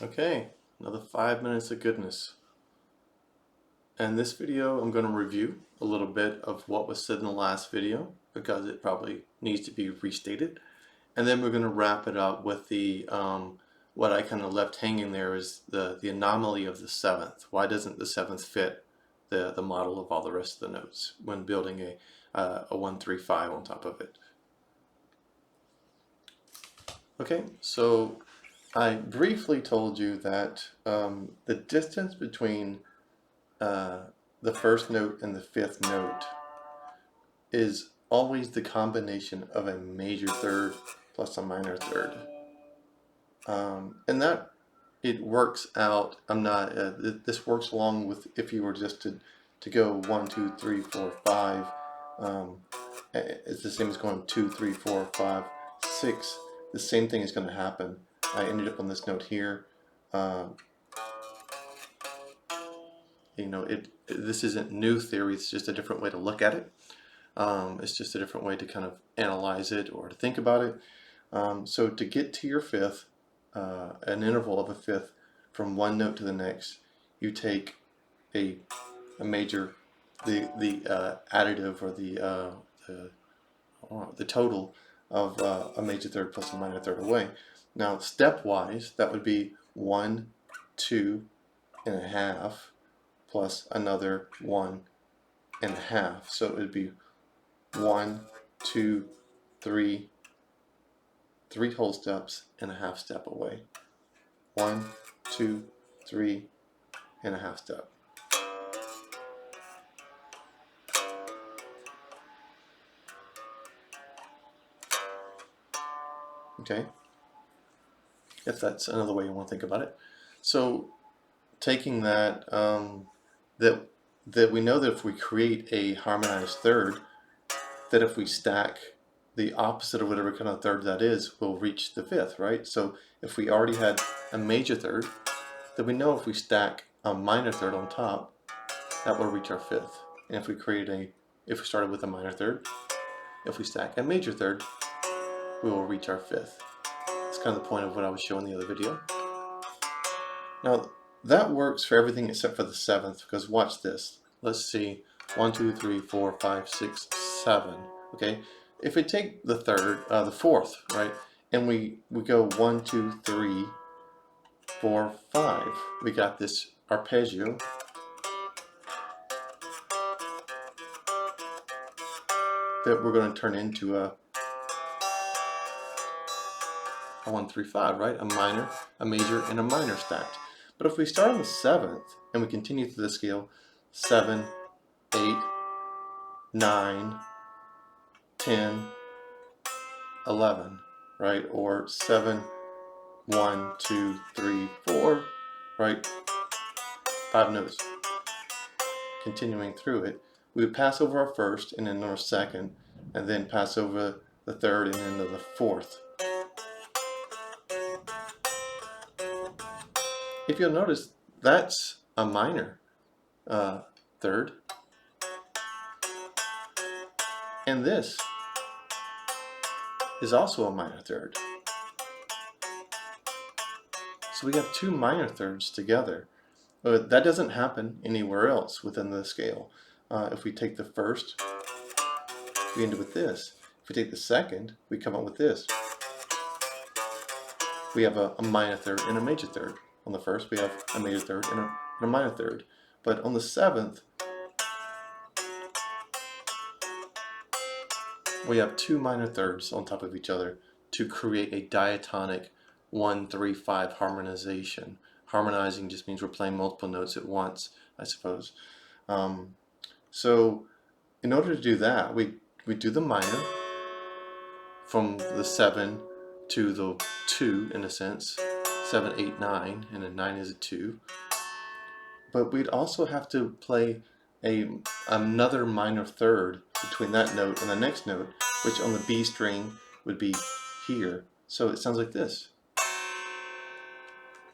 Okay, another 5 minutes of goodness. In this video, I'm going to review a little bit of what was said in the last video because it probably needs to be restated. And then we're going to wrap it up with the what I kind of left hanging there is the anomaly of the seventh. Why doesn't the seventh fit the model of all the rest of the notes when building a 1-3-5 on top of it? Okay, so I briefly told you that the distance between the first note and the fifth note is always the combination of a major third plus a minor third. And that it works out. I'm not. This works along with if you were just to go 1, 2, 3, 4, 5. It's the same as going 2, 3, 4, 5, 6. The same thing is going to happen. I ended up on this note here. This isn't new theory. It's just a different way to look at it. It's just a different way to kind of analyze it or to think about it. So to get to your fifth, an interval of a fifth from one note to the next, you take a major, the additive or the total of a major third plus a minor third away. Now stepwise, that would be 1, 2.5 plus another 1.5. So it would be 1, 2, 3 whole steps and a half step away. 1, 2, 3.5 step. Okay, if that's another way you want to think about it. So taking that, that we know that if we create a harmonized third, that if we stack the opposite of whatever kind of third that is, we'll reach the fifth, right? So if we already had a major third, then we know if we stack a minor third on top, that will reach our fifth. And if we started with a minor third, if we stack a major third, we will reach our fifth. That's kind of the point of what I was showing in the other video. Now that works for everything except for the seventh, because watch this. Let's see, 1, 2, 3, 4, 5, 6, 7. Okay, if we take the third, the fourth, right, and we go 1, 2, 3, 4, 5. We got this arpeggio. That we're going to turn into a 1-3-5, right? A minor, a major, and a minor stacked. But if we start on the seventh and we continue through the scale, 7, 8, 9, 10, 11, right? Or 7, 1, 2, 3, 4, right? 5 notes. Continuing through it, we would pass over our first and then our second, and then pass over the third and into the fourth. If you'll notice, that's a minor third. And this is also a minor third. So we have two minor thirds together. But that doesn't happen anywhere else within the scale. If we take the first, we end up with this. If we take the second, we come up with this. We have a minor third and a major third. On the first, we have a major third and a minor third. But on the seventh, we have two minor thirds on top of each other to create a diatonic 1-3-5 harmonization. Harmonizing just means we're playing multiple notes at once, I suppose. So in order to do that, we do the minor from the 7 to the 2 in a sense. 7, 8, 9, and a 9 is a 2. But we'd also have to play another minor third between that note and the next note, which on the B string would be here. So it sounds like this.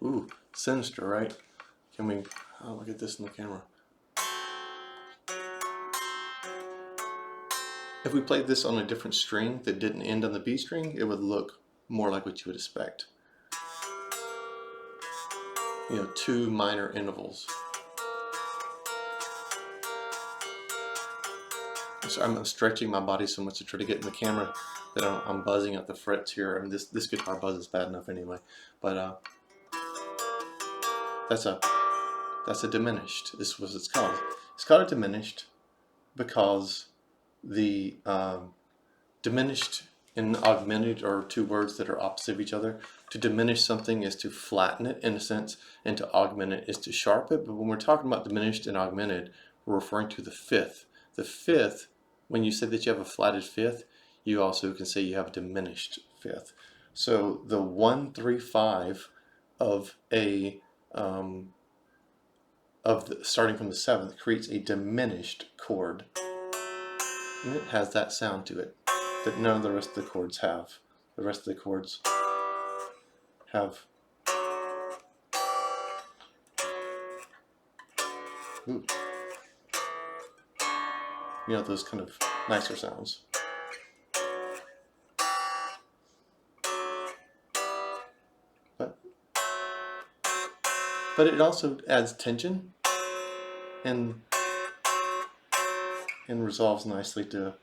Ooh, sinister, right? Can we, look at this in the camera. If we played this on a different string that didn't end on the B string, it would look more like what you would expect. two minor intervals. So I'm stretching my body so much to try to get in the camera that I'm buzzing at the frets here. I mean, this guitar buzz is bad enough anyway, but that's a diminished. This was it's called. It's called a diminished because the diminished and augmented are two words that are opposite of each other. To diminish something is to flatten it in a sense, and to augment it is to sharpen it. But when we're talking about diminished and augmented, we're referring to the fifth. The fifth, when you say that you have a flatted fifth, you also can say you have a diminished fifth. So the 1, 3, 5 of a starting from the seventh creates a diminished chord, and it has that sound to it that none of the rest of the chords have. The rest of the chords have ooh, those kind of nicer sounds. But it also adds tension and resolves nicely to.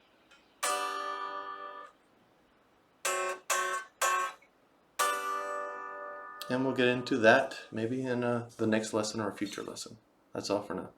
And we'll get into that maybe in the next lesson or a future lesson. That's all for now.